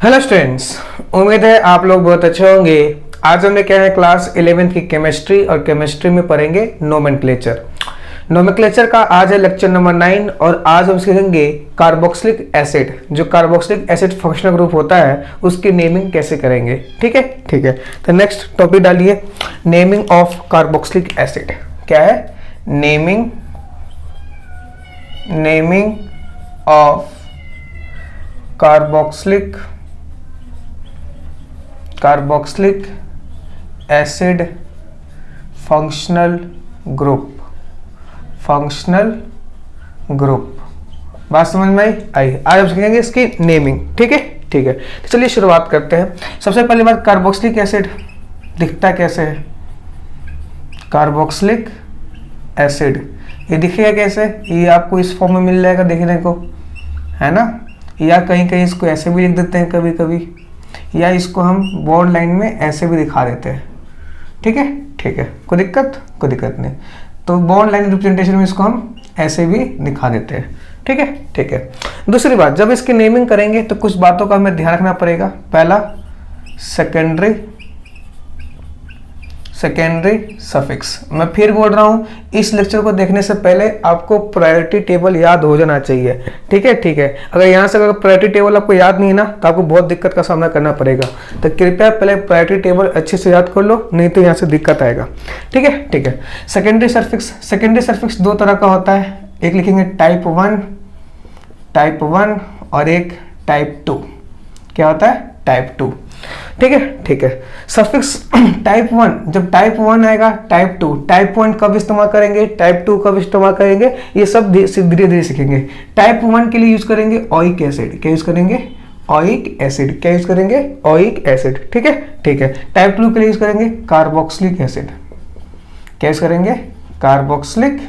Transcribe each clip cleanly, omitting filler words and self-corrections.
Hello students, उम्मीद है आप लोग बहुत अच्छे होंगे। आज हमने क्या है क्लास 11th की केमिस्ट्री और केमिस्ट्री में पढ़ेंगे नोमेनक्लेचर। नोमेनक्लेचर का आज है लेक्चर नंबर 9 और आज हम सीखेंगे कार्बोक्सिलिक एसिड। जो कार्बोक्सिलिक एसिड फंक्शनल ग्रुप होता है उसकी नेमिंग कैसे करेंगे। ठीक है ठीक है। तो नेक्स्ट टॉपिक डालिए, नेमिंग ऑफ कार्बोक्सिलिक एसिड। क्या है? Naming of carboxylic acid functional group. बात समझ में आई? आज हम सीखेंगे इसकी नेमिंग। ठीक है ठीक है। तो चलिए शुरुआत करते हैं। सबसे पहली बात, कार्बोक्सिलिक एसिड दिखता कैसे है? कार्बोक्सिलिक एसिड ये दिखेगा कैसे? ये आपको इस फॉर्म में मिल जाएगा देखने को, है ना। या कहीं कहीं इसको ऐसे भी लिख देते हैं कभी कभी, या इसको हम बोल्ड लाइन में ऐसे भी दिखा देते हैं। ठीक है ठीक है। कोई दिक्कत नहीं। तो बोल्ड लाइन रिप्रेजेंटेशन में इसको हम ऐसे भी दिखा देते हैं। ठीक है ठीक है। दूसरी बात, जब इसकी नेमिंग करेंगे तो कुछ बातों का हमें ध्यान रखना पड़ेगा। पहला, सेकेंडरी सफिक्स। मैं फिर बोल रहा हूं, इस लेक्चर को देखने से पहले आपको प्रायोरिटी टेबल याद हो जाना चाहिए। ठीक है ठीक है। अगर यहां से अगर प्रायोरिटी टेबल आपको याद नहीं है ना तो आपको बहुत दिक्कत का सामना करना पड़ेगा। तो कृपया पहले प्रायोरिटी टेबल अच्छे से याद कर लो, नहीं तो यहां से दिक्कत आएगा। ठीक है ठीक है। सेकेंडरी सफिक्स दो तरह का होता है। एक लिखेंगे टाइप 1 और एक टाइप 2। क्या होता है? टाइप 2। ठीक है ठीक है। सफिक्स टाइप 1, जब टाइप 1 आएगा, टाइप 2, टाइप 1 कब इस्तेमाल करेंगे, टाइप 2 कब इस्तेमाल करेंगे, ये सब धीरे धीरे सीखेंगे। टाइप 1 के लिए यूज करेंगे ओइक एसिड। क्या यूज करेंगे? Oic acid. क्या यूज करेंगे? Oic acid. ठीक है ठीक है। टाइप 2 के लिए यूज करेंगे कार्बोक्सिलिक एसिड। क्या यूज करेंगे? Carboxylic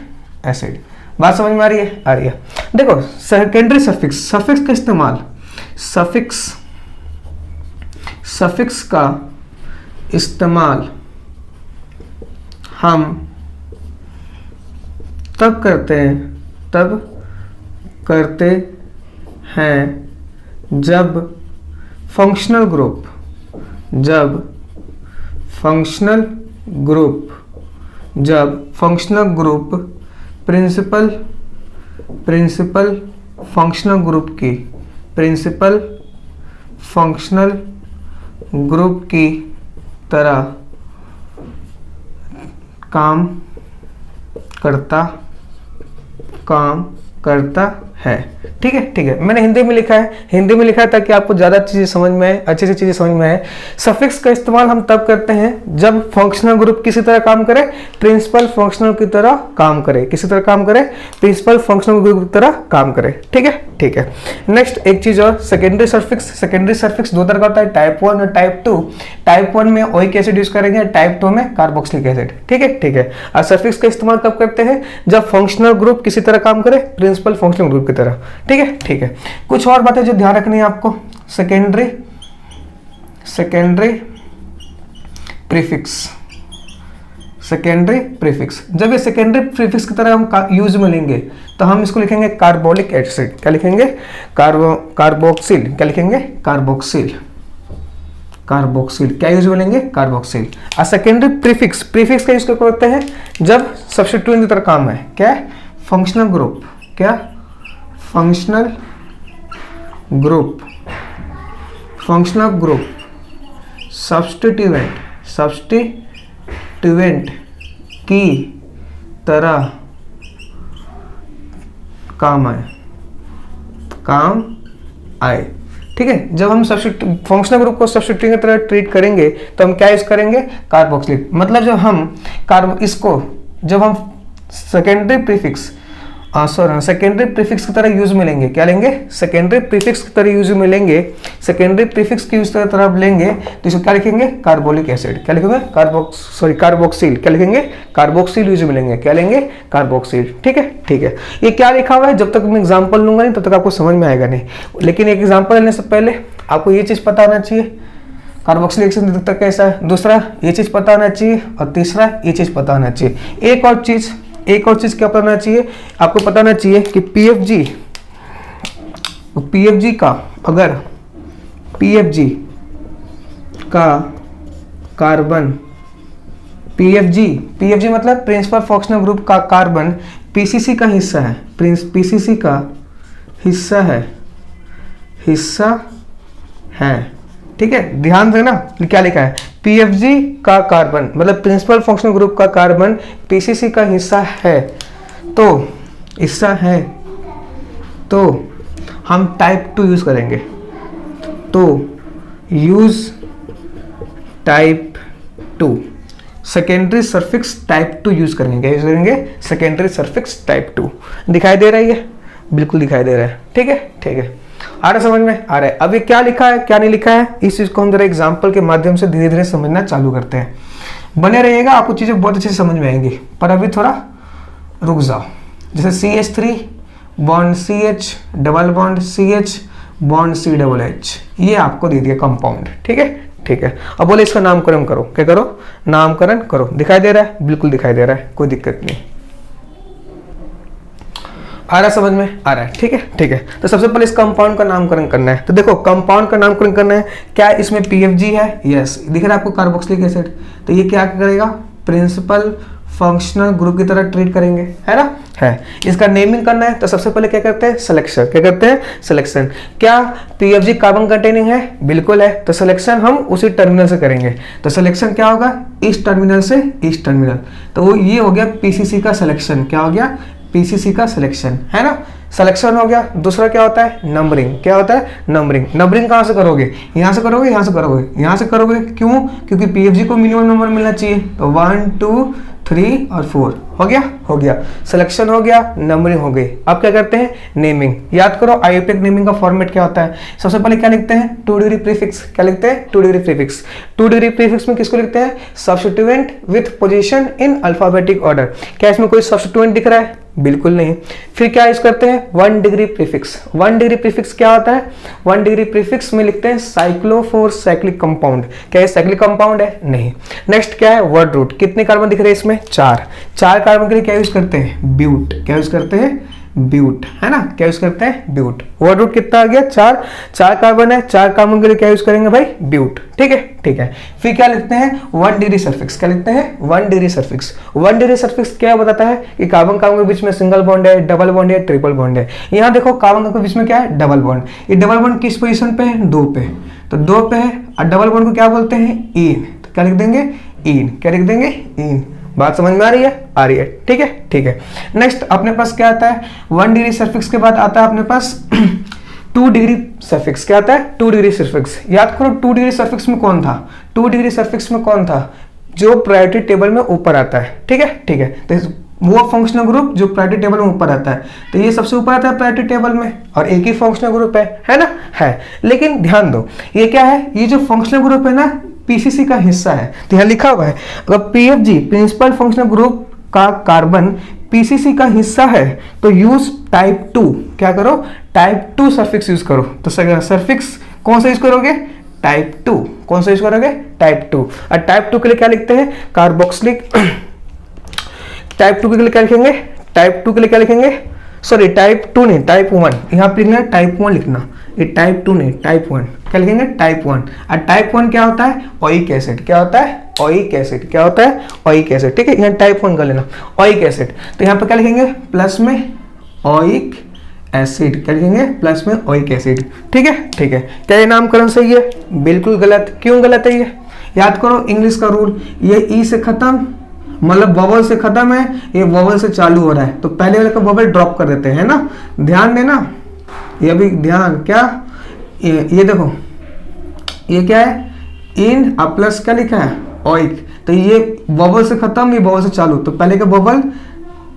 acid. बात समझ में आ रही है? आ रही है। देखो, सेकेंडरी सफिक्स का इस्तेमाल, सफिक्स का इस्तेमाल हम तब करते हैं जब functional group principal functional group की तरह काम करता है। ठीक है ठीक है। मैंने हिंदी में लिखा है ताकि आपको ज़्यादा चीज़ें समझ में आए, अच्छे से चीज़ें समझ में आए। सफिक्स का इस्तेमाल हम तब करते हैं जब फंक्शनल ग्रुप किसी तरह काम करे, प्रिंसिपल फंक्शनल की तरह काम करे। किसी तरह काम करे? प्रिंसिपल फंक्शनल ग्रुप की तरह काम करे। ठीक है ठीक है। नेक्स्ट एक चीज़ और, सेकेंडरी सफिक्स दो तरह का होता है, टाइप 1 और टाइप 2। टाइप 1 में ओइक एसिड यूज करेंगे, टाइप 2 में कार्बोक्सिलिक एसिड। ठीक है ठीक है। और सफिक्स का इस्तेमाल कब करते हैं? जब फंक्शनल ग्रुप किसी तरह काम करे, प्रिंसिपल फंक्शनल ग्रुप की तरह। ठीक है ठीक है। कुछ और बातें जो ध्यान रखनी है आपको, सेकेंडरी प्रीफिक्स। जब ये सेकेंडरी प्रीफिक्स की तरह हम यूज में लेंगे तो हम इसको लिखेंगे कार्बोलिक एसिड। क्या लिखेंगे? कार्बोक्सिल। क्या लिखेंगे? कार्बोक्सिल। क्या यूज में लेंगे? कार्बोक्सिल। और सेकेंडरी प्रीफिक्स का यूज करते हैं जब सब्स्टिट्यूएंट की तरह काम है। क्या है? Functional group. क्या? फंक्शनल ग्रुप सब्स्टिट्यूएंट की तरह काम आए। ठीक है। जब हम फंक्शनल ग्रुप को सब्स्टिट्यूएंट की तरह ट्रीट करेंगे तो हम क्या यूज करेंगे? कार्बोक्सिलिक। मतलब जब हम सेकेंडरी प्रीफिक्स की तरह यूज में लेंगे, क्या लेंगे? सेकेंडरी प्रीफिक्स की तरह यूज में लेंगे, सेकेंडरी प्रीफिक्स की यूज तरह लेंगे तो इसको क्या लिखेंगे? Carbolic acid. क्या लिखेंगे? कार्बोक्सिल। क्या लिखेंगे? कार्बोक्सिल यूज में लेंगे। क्या लेंगे? कार्बोक्सिल। ठीक है ठीक है। ये क्या लिखा हुआ है, जब तक मैं एग्जाम्पल लूंगा नहीं तब तक आपको समझ में आएगा नहीं। लेकिन एक एग्जाम्पल लेने से पहले आपको ये चीज पता होना चाहिए, कार्बोक्सिलिक एसिड दिखता कैसा है। दूसरा, ये चीज पता होना चाहिए। और तीसरा, ये चीज पता होना चाहिए। एक और चीज क्या पता होना चाहिए? आपको पता होना चाहिए कि पीएफजी का अगर PFG का कार्बन, PFG मतलब प्रिंसिपल फंक्शनल ग्रुप का कार्बन PCC का हिस्सा है, PCC का हिस्सा है, ठीक है। ध्यान देना क्या लिखा है, PFG का कार्बन मतलब प्रिंसिपल फंक्शनल ग्रुप का कार्बन PCC का हिस्सा है, तो हम टाइप 2 यूज करेंगे, तो use type 2, secondary suffix type 2 use करेंगे। क्या यूज करेंगे, सेकेंडरी सफिक्स टाइप 2। दिखाई दे रहा है, ये बिल्कुल दिखाई दे रहा है, ठीक है, ठीक है। आ रहा समझ में आ रहा है। अब ये क्या लिखा है क्या नहीं लिखा है, इस चीज को हम जरा एग्जाम्पल के माध्यम से धीरे धीरे समझना चालू करते हैं। बने रहिएगा, आपको चीजें बहुत अच्छे से समझ में आएंगी, पर अभी थोड़ा रुक जाओ। जैसे CH3 bond CH, double bond CH bond CH, ये आपको दे दिया कंपाउंड, ठीक है, ठीक है। अब बोले इसका नामकरण करो, क्या करो, नामकरण करो। दिखाई दे रहा है, बिल्कुल दिखाई दे रहा है, कोई दिक्कत नहीं। आ रहा समझ में आ रहा है, ठीक है, ठीक है। तो सबसे पहले इस कंपाउंड का नामकरण करना है। तो देखो कंपाउंड का नामकरण करना है, क्या इसमें PFG है, यस, दिख रहा है आपको कार्बोक्सिलिक एसिड। तो ये क्या करेगा, प्रिंसिपल फंक्शनल ग्रुप की तरह ट्रीट करेंगे, है ना, है। इसका नेमिंग करना है, तो सबसे पहले क्या करते हैं, सिलेक्शन। क्या करते हैं, सिलेक्शन। क्या PFG कार्बन कंटेनिंग है, बिल्कुल है, तो सिलेक्शन हम उसी टर्मिनल से करेंगे। तो सिलेक्शन क्या होगा, इस टर्मिनल से इस टर्मिनल, तो वो ये हो गया PCC का सिलेक्शन। क्या हो गया, PCC का सिलेक्शन, है ना, सिलेक्शन हो गया। दूसरा क्या होता है, नंबरिंग। क्या होता है, नंबरिंग। नंबरिंग कहाँ से करोगे, यहाँ से करोगे, यहाँ से करोगे, यहाँ से करोगे, क्यों, क्योंकि PFG को मिनिमम नंबर मिलना चाहिए। तो 1 2 3 और 4 हो गया, हो गया, सिलेक्शन हो गया, नंबरिंग हो गई। अब क्या करते हैं, नेमिंग। याद करो IUPAC नेमिंग का फॉर्मेट क्या होता है। सबसे पहले क्या लिखते हैं, 2 डिग्री प्रीफिक्स। क्या लिखते हैं, 2 डिग्री प्रीफिक्स। 2 डिग्री प्रीफिक्स में किसको लिखते हैं, substituent with position in alphabetic order. क्या इसमें कोई सब्स्टिट्यूएंट दिख रहा है, बिल्कुल नहीं। फिर क्या यूज करते हैं, 1 डिग्री प्रीफिक्स। 1 डिग्री प्रीफिक्स क्या होता है, 1 डिग्री प्रीफिक्स में लिखते हैं साइक्लोफोर साइक्लिक कंपाउंड। क्या ये साइक्लिक कंपाउंड है, नहीं। नेक्स्ट क्या है, वर्ड रूट। कितने कार्बन दिख रहे हैं इसमें, 4 कार्बन के लिए क्या यूज करते हैं, ब्यूट। क्या यूज करते हैं, ब्यूट, है ना, क्या यूज करते हैं, ब्यूट। वर्ड रूट कितना आ गया, 4 कार्बन है, 4 कार्बन के लिए क्या यूज करेंगे भाई, ब्यूट, ठीक है, ठीक है। फिर क्या लिखते हैं, 1 डिग्री सफिक्स। क्या लिखते हैं, 1 डिग्री सफिक्स। 1 डिग्री सफिक्स क्या बताता है कि कार्बन कार्बन के बीच में सिंगल बॉन्ड है, डबल बॉन्ड है, ट्रिपल बॉन्ड है। यहाँ देखो कार्बन के बीच में क्या है, डबल बॉन्ड। ये डबल बॉन्ड किस पोजीशन पे है, 2 पे, तो 2 पे है। और डबल बॉन्ड को क्या बोलते हैं, इन। तो क्या लिख देंगे, इन। क्या लिख देंगे, इन। बात समझ में आ रही है, आ रही है, ठीक है, ठीक है। नेक्स्ट अपने पास क्या आता है, 1 डिग्री सफिक्स के बाद आता है अपने पास 2 डिग्री सफिक्स। क्या आता है, 2 डिग्री सफिक्स। याद करो 2 डिग्री सफिक्स में कौन था, 2 डिग्री सफिक्स में कौन था, जो प्रायोरिटी टेबल में ऊपर आता है, ठीक है, ठीक है। तो वो फंक्शनल ग्रुप जो प्रायोरिटी टेबल में ऊपर आता है, तो ये सबसे ऊपर आता है प्रायोरिटी टेबल में, और एक ही फंक्शनल ग्रुप है ना, है। लेकिन ध्यान दो, ये क्या है, ये जो फंक्शनल ग्रुप है ना, PCC का हिस्सा है। तो यहाँ लिखा हुआ है अगर PFG प्रिंसिपल फंक्शनल ग्रुप का कार्बन PCC का हिस्सा है, तो यूज टाइप 2। क्या करो, टाइप 2 सफिक्स यूज करो। तो सफिक्स कौन सा यूज करोगे, टाइप 2। कौन सा यूज करोगे, टाइप 2। और टाइप 2 के लिए क्या लिखते हैं, कार्बोक्सिलिक। टाइप 2 के लिए क्या लिखेंगे, टाइप 2 के लिए क्या लिखेंगे, सॉरी टाइप 2 नहीं, टाइप 1। यहाँ पे लिखना टाइप 1 लिखना, ये टाइप 2 नहीं, टाइप 1। क्या लिखेंगे, टाइप 1। और टाइप 1 क्या होता है, ओइक एसिड। क्या होता है, ओइक एसिड। क्या होता है, ओइक एसिड, ठीक है। यहाँ टाइप 1 कर लेना, ओइक एसिड। तो यहाँ पे क्या लिखेंगे, प्लस में ओइक एसिड। क्या लिखेंगे, प्लस में ओइक एसिड, ठीक है, ठीक है। क्या ये नामकरण सही है, बिल्कुल गलत। क्यों गलत है ये, याद करो इंग्लिश का रूल, ये ई से खत्म मतलब बबल से खत्म है, ये बबल से चालू हो रहा है, तो पहले वाले का बबल ड्रॉप कर देते हैं, है ना। ध्यान देना, ये भी ध्यान। क्या ये देखो, ये क्या है, इन प्लस क्या लिखा है, ओइक। तो ये बबल से खत्म, ये बबल से चालू, तो पहले का बबल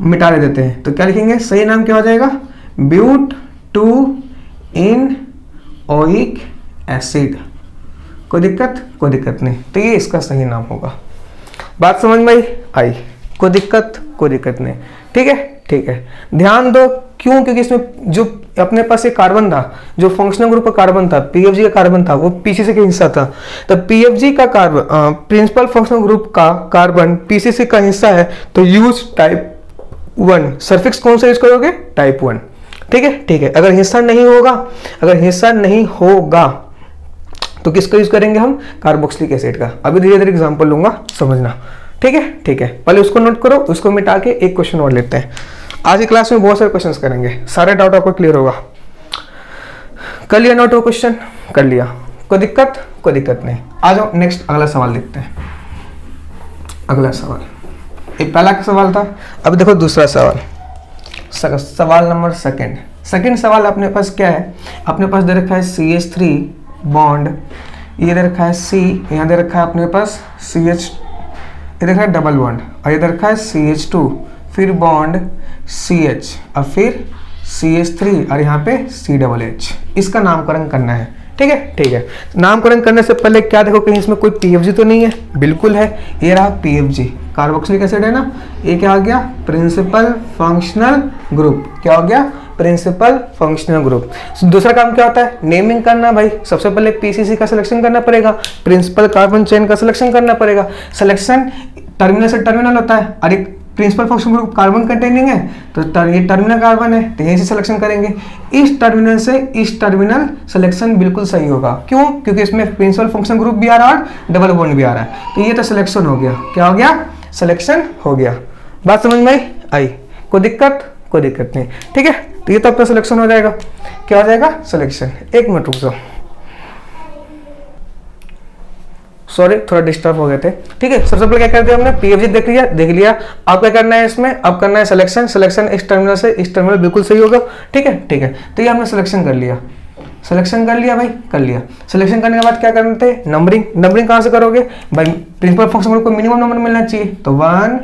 मिटा देते हैं। तो क्या लिखेंगे, सही नाम क्या हो जाएगा, ब्यूट 2 इन ओइक एसिड। कोई दिक्कत, कोई दिक्कत नहीं। तो ये इसका सही नाम होगा। बात समझ में आई, कोई दिक्कत, कोई दिक्कत नहीं, ठीक है, ठीक है। ध्यान दो, क्यों, क्योंकि इसमें जो अपने पास एक कार्बन था, जो फंक्शनल ग्रुप का कार्बन था, PFG का कार्बन था, वो PCC का हिस्सा था। तो PFG का कार्बन प्रिंसिपल फंक्शनल ग्रुप का कार्बन PCC का हिस्सा है, तो यूज टाइप 1। सफिक्स कौन सा यूज करोगे, टाइप 1, ठीक है, ठीक है। अगर हिस्सा नहीं होगा, अगर हिस्सा नहीं होगा तो किसका यूज करेंगे हम, कार्बोक्सिलिक एसिड का। अभी धीरे धीरे एग्जांपल लूंगा, समझना, ठीक है ठीक है। पहले उसको नोट करो, उसको मिटा के एक क्वेश्चन और लेते हैं। आज की क्लास में बहुत सारे क्वेश्चंस करेंगे, सारे डाउट आपको क्लियर होगा। कर लिया नोट वो क्वेश्चन, कर लिया, कोई दिक्कत नहीं। आ जाओ नेक्स्ट अगला सवाल देखते हैं। अगला सवाल, एक पहला का सवाल था, अब देखो दूसरा सवाल, सवाल नंबर सेकंड सवाल अपने पास क्या है, अपने पास दे रखा है CH3 बॉन्ड, ये दे रखा है C, यहाँ दे रखा है अपने पास CH, ये दे रखा है डबल बॉन्ड, और ये दे रखा है CH2, फिर बॉन्ड CH, और फिर CH3, और यहाँ पे CH। इसका नामकरण करना है, ठीक है ठीक है। नामकरण करने से पहले क्या देखो, कहीं इसमें कोई PFG तो नहीं है, बिल्कुल है, ये रहा PFG, कार्बोक्सिलिक एसिड है ना, ये क्या हो गया, प्रिंसिपल फंक्शनल ग्रुप, क्या हो गया, प्रिंसिपल फंक्शनल ग्रुप। दूसरा काम क्या होता है, नेमिंग करना भाई। सबसे पहले PCC का सिलेक्शन करना पड़ेगा, प्रिंसिपल कार्बन चेन का सिलेक्शन करना पड़ेगा। सिलेक्शन टर्मिनल से टर्मिनल होता है, और एक principal functional group carbon containing है, तो ये टर्मिनल कार्बन है, तो यहीं से सिलेक्शन करेंगे। इस टर्मिनल से इस टर्मिनल सिलेक्शन बिल्कुल सही होगा, क्यों, क्योंकि इसमें प्रिंसिपल फंक्शनल ग्रुप भी आ रहा है और डबल बॉन्ड भी आ रहा है, तो ये तो सिलेक्शन हो गया, क्या हो गया, सिलेक्शन हो गया। बात समझ में आई, कोई दिक्कत नहीं, ठीक है। तो ये तो आपका सिलेक्शन हो जाएगा, क्या हो जाएगा, सिलेक्शन। एक मिनट रुक जाओ, सॉरी थोड़ा डिस्टर्ब हो गए थे, ठीक है। सबसे पहले क्या कर दिया हमने, PFG देख लिया। अब क्या करना है इसमें, अब करना है सिलेक्शन इस टर्मिनल से इस टर्मिनल बिल्कुल सही होगा, ठीक है। तो ये हमने सिलेक्शन कर लिया भाई, कर लिया। सिलेक्शन करने के बाद क्या करना थे, नंबरिंग कहाँ से करोगे भाई, प्रिंसिपल फंक्शन ग्रुप को मिनिमम नंबर मिलना चाहिए, तो 1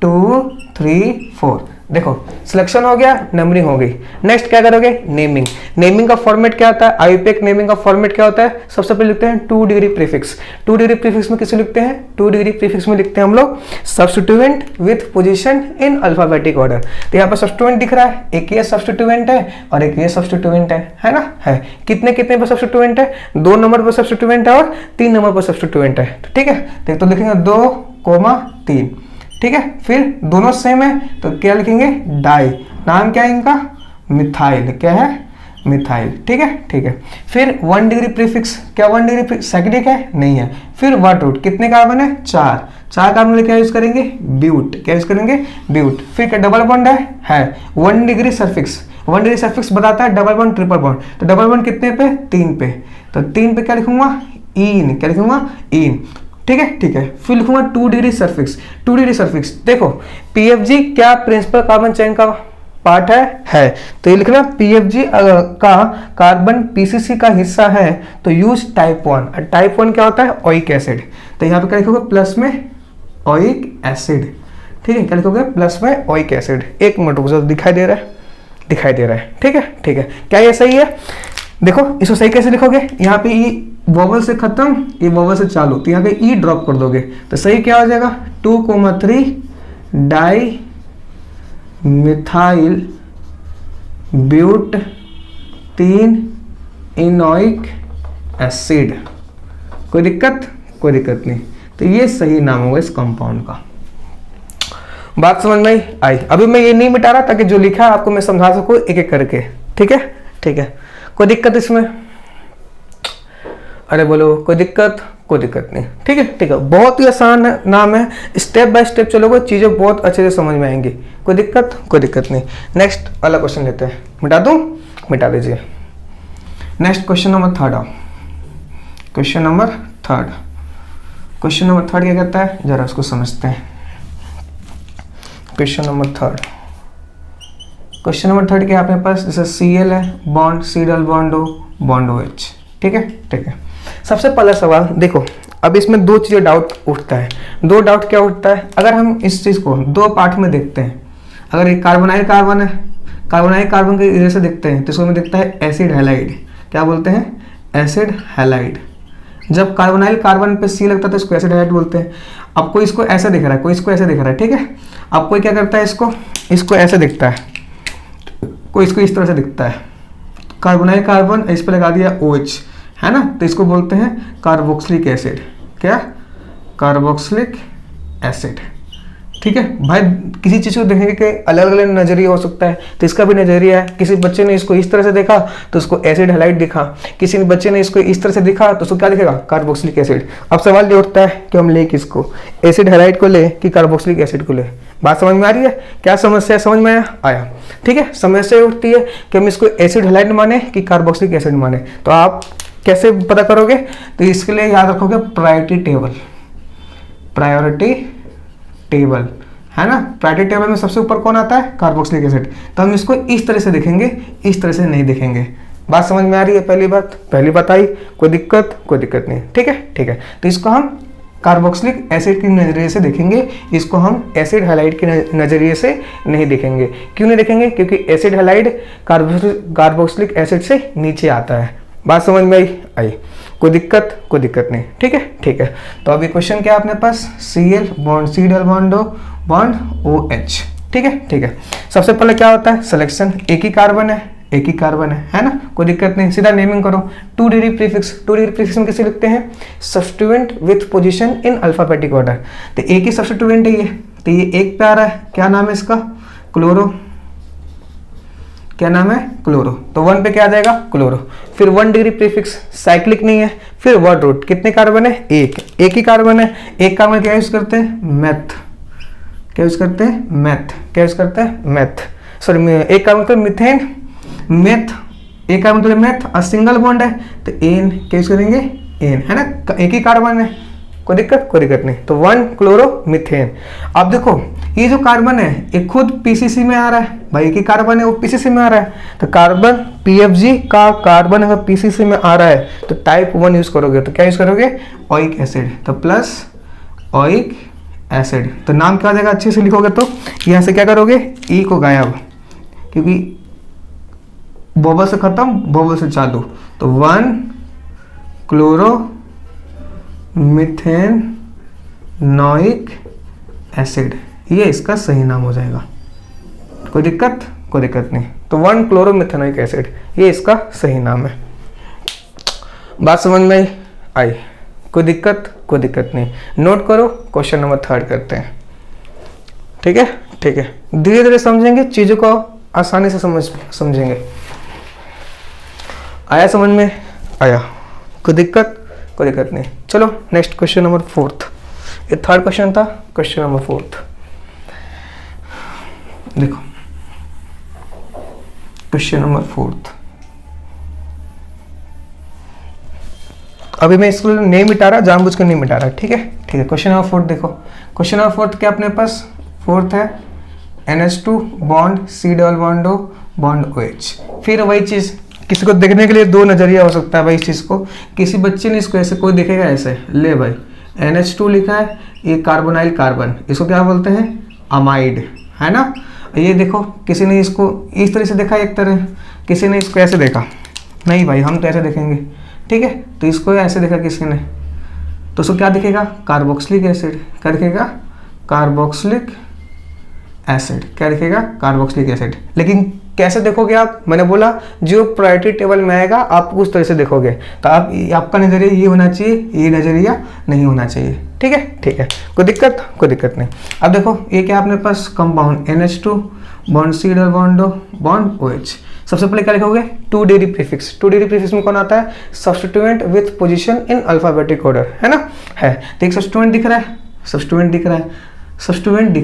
2 3 4। देखो सिलेक्शन हो गया, नंबरिंग हो गई। नेक्स्ट क्या करोगे, नेमिंग का फॉर्मेट क्या होता है, आईयूपीएसी नेमिंग का फॉर्मेट क्या होता है, सबसे पहले लिखते हैं 2 डिग्री प्रीफिक्स। 2 डिग्री प्रीफिक्स में किसे लिखते हैं, 2 डिग्री प्रीफिक्स में लिखते हैं हम लोग substituent with position in alphabetic order. तो यहाँ पर सब्स्टिट्यूएंट दिख रहा है, एक ये सब्स्टिट्यूएंट है और एक ये सब्स्टिट्यूएंट है ना, है कितने पर सब्स्टिट्यूएंट है, 2 नंबर पर सब्स्टिट्यूएंट है और 3 नंबर पर सब्स्टिट्यूएंट है, ठीक है। तो लिखेंगे 2,3, ठीक है। फिर दोनों सेम है तो क्या लिखेंगे, डाई, नाम क्या है इनका, मिथाइल, क्या है, मिथाइल, ठीक है। फिर 1 डिग्री प्रीफिक्स, क्या 1 डिग्री सेकेंड है, नहीं है। फिर वर्ड रूट, कितने कार्बन है, 4 कार्बन में क्या यूज करेंगे, ब्यूट, क्या यूज करेंगे, ब्यूट। फिर क्या डबल बॉन्ड है 1 डिग्री सफिक्स बताता है डबल बॉन्ड ट्रिपल बॉन्ड, तो डबल बॉन्ड कितने पे, 3 पे, तो 3 पे क्या लिखूंगा, इन, क्या लिखूंगा, इन, ठीक है। फिर लिखूंगा 2 डिग्री सल्फिक्स। देखो PFG क्या प्रिंसिपल कार्बन चेन का पार्ट है, तो ये लिखना PFG का कार्बन PCC का हिस्सा है, तो यूज टाइप 1। टाइप 1 क्या होता है, ओइक एसिड, तो यहाँ पे क्या लिखोगे, प्लस में ओइक एसिड, ठीक है। क्या लिखोगे, प्लस में ओइक एसिड। एक मिनट रुक जाओ, दिखाई दे रहा है, ठीक है। क्या ये सही है, देखो इसको सही कैसे लिखोगे, यहाँ पे ई वोवल से खत्म, ये वोवल से चालू, तो यहाँ पे ई ड्रॉप कर दोगे, तो सही क्या हो जाएगा, 2,3 डाई मिथाइल ब्यूट 3 इनोइक एसिड। कोई दिक्कत नहीं, तो ये सही नाम होगा इस कंपाउंड का। बात समझ में आई। अभी मैं ये नहीं मिटा रहा ताकि जो लिखा है आपको मैं समझा सकूं एक एक करके, ठीक है। कोई दिक्कत इसमें, अरे बोलो कोई दिक्कत नहीं, ठीक है। बहुत ही आसान नाम है, स्टेप बाय स्टेप चलोगे चीजें बहुत अच्छे से समझ में आएंगी। कोई दिक्कत नहीं। नेक्स्ट वाला क्वेश्चन लेते हैं, मिटा दूं, मिटा दीजिए। Next question number 3 question number third क्या कहता है, जरा उसको समझते हैं। क्वेश्चन नंबर थर्ड क्या अपने पास, जैसे Cl है, bond C double bond OH, ठीक है। सबसे पहला सवाल देखो, अब इसमें 2 चीजें डाउट उठता है। 2 डाउट क्या उठता है, अगर हम इस चीज को 2 पार्ट में देखते हैं, अगर एक कार्बोनाइल कार्बन है, कार्बोनाइल कार्बन के इधर से देखते हैं तो इसको में दिखता है एसिड हैलाइड, क्या बोलते हैं, एसिड हैलाइड। जब कार्बोनाइल कार्बन पे C लगता है तो इसको एसिड हैलाइड बोलते हैं। अब कोई इसको ऐसे दिख रहा है, कोई इसको ऐसे दिख रहा है, ठीक है। अब कोई क्या करता है, इसको ऐसे दिखता है, कोई इसको इस तरह से दिखता है, कार्बोनाइल कार्बन इस पर लगा दिया OH, है ना, तो इसको बोलते हैं कार्बोक्सिलिक एसिड, क्या, कार्बोक्सिलिक एसिड, ठीक है भाई, किसी चीज़ को देखने के अलग अलग नजरिया हो सकता है, तो इसका भी नजरिया है। किसी बच्चे ने इसको इस तरह से देखा तो उसको एसिड हैलाइड दिखा, किसी बच्चे ने इसको इस तरह से दिखा तो उसको क्या दिखेगा, कार्बोक्सिलिक एसिड। अब सवाल ये उठता है कि हम ले किसको, एसिड हैलाइड को ले कि कार्बोक्सिलिक एसिड को ले। बात समझ में आ रही है, क्या समस्या समझ में आया? ठीक है, समस्या ये उठती है कि हम इसको एसिड हैलाइड माने कि कार्बोक्सिलिक एसिड माने। तो आप कैसे पता करोगे, तो इसके लिए याद रखोगे प्रायोरिटी टेबल, प्रायोरिटी टेबल है ना। प्रायोरिटी टेबल में सबसे ऊपर कौन आता है, कार्बोक्सिलिक एसिड। तो हम इसको इस तरह से देखेंगे, इस तरह से नहीं देखेंगे। बात समझ में आ रही है? पहली बात आई, कोई दिक्कत नहीं। ठीक है ठीक है, तो इसको हम कार्बोक्सिलिक एसिड के नज़रिए से देखेंगे, इसको हम एसिड हैलाइड के नज़रिए से नहीं देखेंगे। क्यों नहीं देखेंगे, क्योंकि एसिड हैलाइड कार्बोक्सिलिक एसिड से नीचे आता है। बात समझ में आई? कोई दिक्कत नहीं। ठीक है ठीक है, तो अभी क्वेश्चन क्या है अपने पास, Cl bond C double bond O bond OH। ठीक है, सबसे पहले क्या होता है, सिलेक्शन। एक ही कार्बन है ना, कोई दिक्कत नहीं, सीधा नेमिंग करो। 2 डिग्री प्रीफिक्स में किसे लिखते हैं, substituent with position in alphabetic order. तो एक ही सब्स्टिट्यूएंट है ये, तो ये एक पे आ रहा है, क्या नाम है इसका, क्लोरो। क्या नाम है, क्लोरो। तो 1 पे क्या आ जाएगा, क्लोरो। फिर 1 डिग्री प्रीफिक्स, साइक्लिक नहीं है। फिर वर्ड रूट, कितने कार्बन है, एक ही कार्बन है। एक कार्बन क्या यूज करते हैं, मैथ। क्या यूज करते हैं, मैथ। सॉरी, एक कार्बन तो मिथेन, मेथ। एक कार्बन तो मैथ और सिंगल बॉन्ड है, तो एन क्या यूज करेंगे, एन, है ना, एक ही कार्बन है, कोई दिक्कत नहीं। तो 1 क्लोरो मीथेन। अब देखो ये जो कार्बन है ये खुद पीसीसी में आ रहा है भाई, एक ही कार्बन है वो पीसीसी में आ रहा है। तो कार्बन पीएफजी का कार्बन अगर पीसीसी में आ रहा है तो टाइप 1 यूज करोगे, तो क्या यूज करोगे, ओइक एसिड। तो प्लस ओइक एसिड, तो नाम क्या आ जाएगा, अच्छे से लिखोगे तो यहाँ से क्या करोगे, ई को गायब, क्योंकि बबल से खत्म बबल से चालू। तो 1 क्लोरो मिथेन नोइक एसिड, ये इसका सही नाम हो जाएगा। कोई दिक्कत नहीं। तो 1 क्लोरोमिथेनोइक एसिड, ये इसका सही नाम है। बात समझ में आई? कोई दिक्कत नहीं। नोट करो, क्वेश्चन नंबर 3 करते हैं। ठीक है, धीरे धीरे समझेंगे चीजों को, आसानी से समझेंगे। आया समझ में? आया, कोई दिक्कत नहीं। चलो नेक्स्ट क्वेश्चन नंबर 4। ये 3rd क्वेश्चन था, क्वेश्चन नंबर 4 देखो। क्वेश्चन नंबर 4, अभी मैं इसको नहीं मिटा रहा, जानबूझकर नहीं मिटा रहा। ठीक है, क्वेश्चन नंबर 4 देखो। क्वेश्चन नंबर 4 क्या अपने पास, 4th है NH2 bond C double bond O bond OH। फिर वही चीज, किसी को देखने के लिए 2 नजरिया हो सकता है भाई इस चीज को। किसी बच्चे ने इसको ऐसे, कोई देखेगा ऐसे, ले भाई NH2 लिखा है, ये कार्बोनाइल कार्बन, इसको क्या बोलते हैं, अमाइड, है ना। ये देखो किसी ने इसको इस तरह से देखा एक तरह, किसी ने इसको ऐसे देखा, नहीं भाई हम तो ऐसे देखेंगे। ठीक है, तो इसको ऐसे देखा किसी ने, तो उसको क्या दिखेगा, कार्बोक्सिलिक एसिड। क्या दिखेगा, कार्बोक्सिलिक एसिड। क्या दिखेगा, कार्बोक्सिलिक एसिड। लेकिन कैसे देखोगे आप, मैंने बोला जो प्रायोरिटी टेबल में आएगा आप उस तरह से देखोगे। तो आपका नजरिया ये होना चाहिए, ये नजरिया नहीं होना चाहिए। ठीक है, कोई दिक्कत नहीं। अब देखो ये क्या अपने पास, compound NH2 bond C double bond O bond OH। सबसे पहले क्या लिखोगे, 2 डिग्री प्रीफिक्स। 2 डिग्री प्रीफिक्स में कौन आता है, substituent with position in alphabetic order, है ना। तो एक सब्स्टिट्यूएंट दिख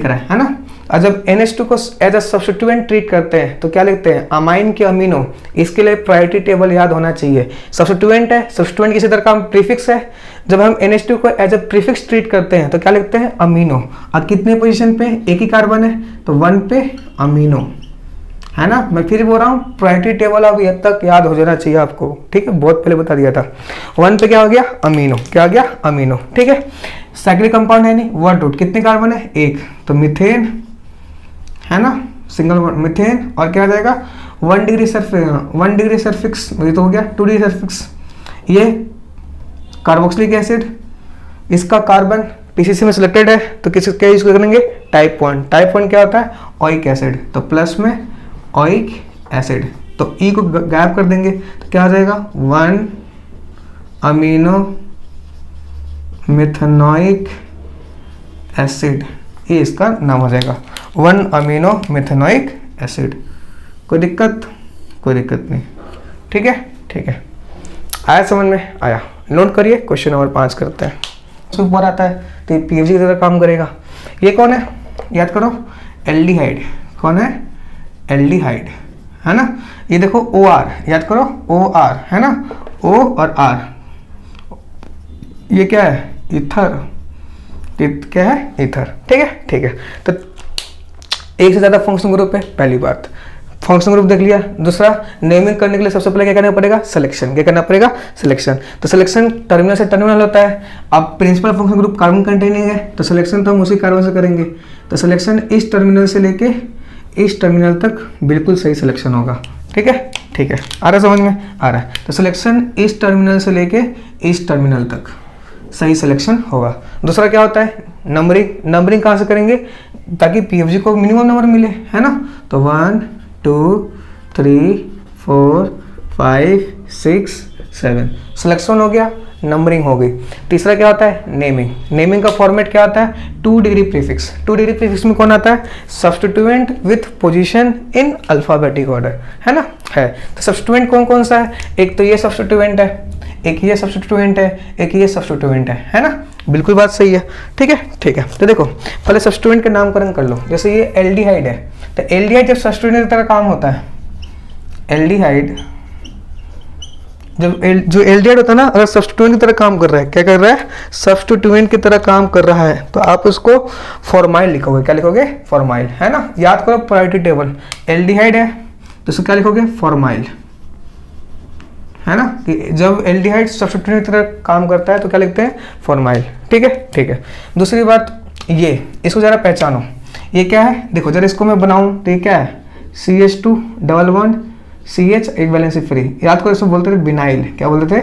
रहा है ना। और जब NH2 को एज अ सब्स्टिट्यूएंट ट्रीट करते हैं तो क्या लिखते हैं, अमाइन के अमीनो। इसके लिए प्रायोरिटी टेबल याद होना चाहिए। सब्स्टिट्यूएंट है, सब्स्टिट्यूएंट किसी तरह का प्रीफिक्स है। जब हम NH2 को एज अ प्रीफिक्स ट्रीट करते हैं तो क्या लिखते हैं, अमीनो। और कितने पोजीशन पे, एक ही कार्बन है तो 1 पे अमीनो, है ना। मैं फिर बोल रहा हूँ प्रायोरिटी टेबल अब ये तक याद हो जाना चाहिए आपको। ठीक है, बहुत पहले बता दिया था। 1 पे क्या हो गया, अमीनो। क्या हो गया, अमीनो। ठीक है, साइक्लिक कंपाउंड है नहीं, वर्ड रूट, कितने कार्बन है, एक, तो मिथेन, है ना, सिंगल मिथेन। और क्या आ जाएगा, 1 डिग्री सल्फिक्स, ये तो हो गया 2 डिग्री सल्फिक्स। ये कार्बोक्सिलिक एसिड, इसका कार्बन पीसीसी में सिलेक्टेड है तो किस क्या यूज करेंगे, टाइप 1। टाइप 1 क्या होता है, ओइक एसिड। तो प्लस में ओइक एसिड, तो ई को गायब कर देंगे तो क्या आ जाएगा, 1 अमीनो मिथेनोइक एसिड। ये इसका नाम हो जाएगा 1 अमीनो मेथेनोइक एसिड। कोई दिक्कत? कोई दिक्कत नहीं। ठीक है, ठीक है, आया समझ में? आया। नोट करिए, क्वेश्चन नंबर 5 करते हैं। उसके ऊपर आता है तो ये पीएफजी की तरह काम करेगा। ये कौन है? याद करो, एल्डिहाइड। कौन है? एल्डिहाइड, है ना। ये देखो OR, याद करो OR, है ना, O और R। ये क्या है? ईथर। क्या है? ईथर। ठीक है, ठीक है। तो एक से ज़्यादा फंक्शनल ग्रुप है, पहली बात। फंक्शनल ग्रुप देख लिया। दूसरा, नेमिंग करने के लिए सबसे पहले क्या करना पड़ेगा? सिलेक्शन। क्या करना पड़ेगा? सिलेक्शन। तो सिलेक्शन टर्मिनल से टर्मिनल होता है। अब principal functional group carbon containing है, तो सिलेक्शन तो हम उसी कार्बन से करेंगे। तो सिलेक्शन इस टर्मिनल से लेके इस टर्मिनल तक बिल्कुल सही सिलेक्शन होगा। ठीक है, ठीक है, आ रहा समझ में? आ रहा है। तो सिलेक्शन इस टर्मिनल से लेके इस टर्मिनल तक सही सिलेक्शन होगा। दूसरा क्या होता है? नंबरिंग। नंबरिंग कहाँ से करेंगे ताकि पीएफजी को मिनिमम नंबर मिले, है ना। तो 1 2 3 4 5 6 7 सिलेक्शन हो गया, नंबरिंग हो गई। तीसरा क्या होता है? नेमिंग। नेमिंग का फॉर्मेट क्या होता है? 2 डिग्री प्रीफिक्स। 2 डिग्री प्रीफिक्स में कौन आता है? Substituent with position in alphabetic order, है ना। है तो सब्स्टिट्यूएंट कौन कौन सा है? एक तो ये सब्स्टिट्यूएंट है, एक ये सब्स्टिट्यूएंट है, एक ये सब्स्टिट्यूएंट है ना। बिल्कुल बात सही है। ठीक है, ठीक है। तो देखो पहले सब्स्टिट्यूएंट का नामकरण कर लो। जैसे ये एल्डिहाइड है, तो एल्डिहाइड जब सब्स्टिट्यूएंट की तरह काम होता है, एल्डिहाइड जब जो एल्डिहाइड होता है ना, अगर सब्स्टिट्यूएंट की तरह काम कर रहा है, क्या कर रहा है? सब्स्टिट्यूएंट की तरह काम कर रहा है, तो आप उसको फॉर्माइल लिखोगे। क्या लिखोगे? फॉर्माइल, है ना। याद करो प्रायोरिटी टेबल। एल्डिहाइड है तो उसको क्या लिखोगे? फॉर्माइल, है ना। कि जब एल्डिहाइड सब्स्टिट्यूएंट की तरह काम करता है तो क्या लिखते हैं? फॉर्माइल। ठीक है, ठीक है। दूसरी बात, ये इसको जरा पहचानो। ये क्या है? देखो जरा इसको मैं बनाऊं तो ये क्या है? CH2 डबल बॉन्ड CH, एक वैलेंसी फ्री। याद करो, इसको बोलते थे विनाइल। क्या बोलते थे?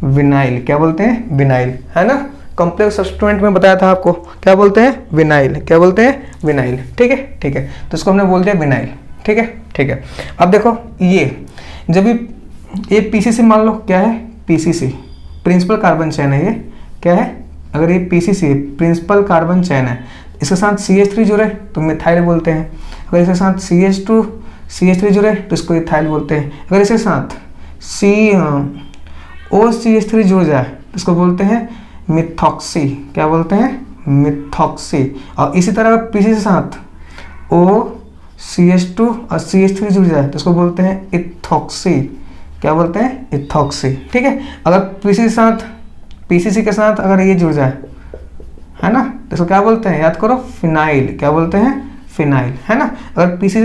विनाइल। क्या बोलते हैं? विनाइल, है ना। कॉम्प्लेक्स सब्स्टिट्यूएंट में बताया था आपको, क्या बोलते हैं? विनाइल। क्या बोलते हैं? विनाइल। ठीक है, ठीक है। तो इसको हमने बोल दिया विनाइल। ठीक है, ठीक है। अब देखो ये जब भी ये PCC मान लो, क्या है? PCC प्रिंसिपल कार्बन चेन है। ये क्या है? अगर ये PCC है, प्रिंसिपल कार्बन चेन है, इसके साथ CH3 जुड़े तो मिथाइल बोलते हैं। अगर इसके साथ CH2 CH3 जुड़े तो इसको इथाइल बोलते हैं। अगर इसके साथ OCH3 जुड़ जाए तो इसको बोलते हैं मिथॉक्सी। क्या बोलते हैं? मिथॉक्सी। और इसी तरह अगर PCC के साथ OCH2 और CH3 जुड़ जाए तो इसको बोलते हैं इथॉक्सी। क्या बोलते हैं? इथॉक्सी। ठीक है। अगर PCC के साथ अगर ये जुड़ जाए, है ना, तो इसको क्या बोलते हैं? याद करो, फिनाइल। क्या बोलते हैं? फिनाइल, है ना। अगर PCC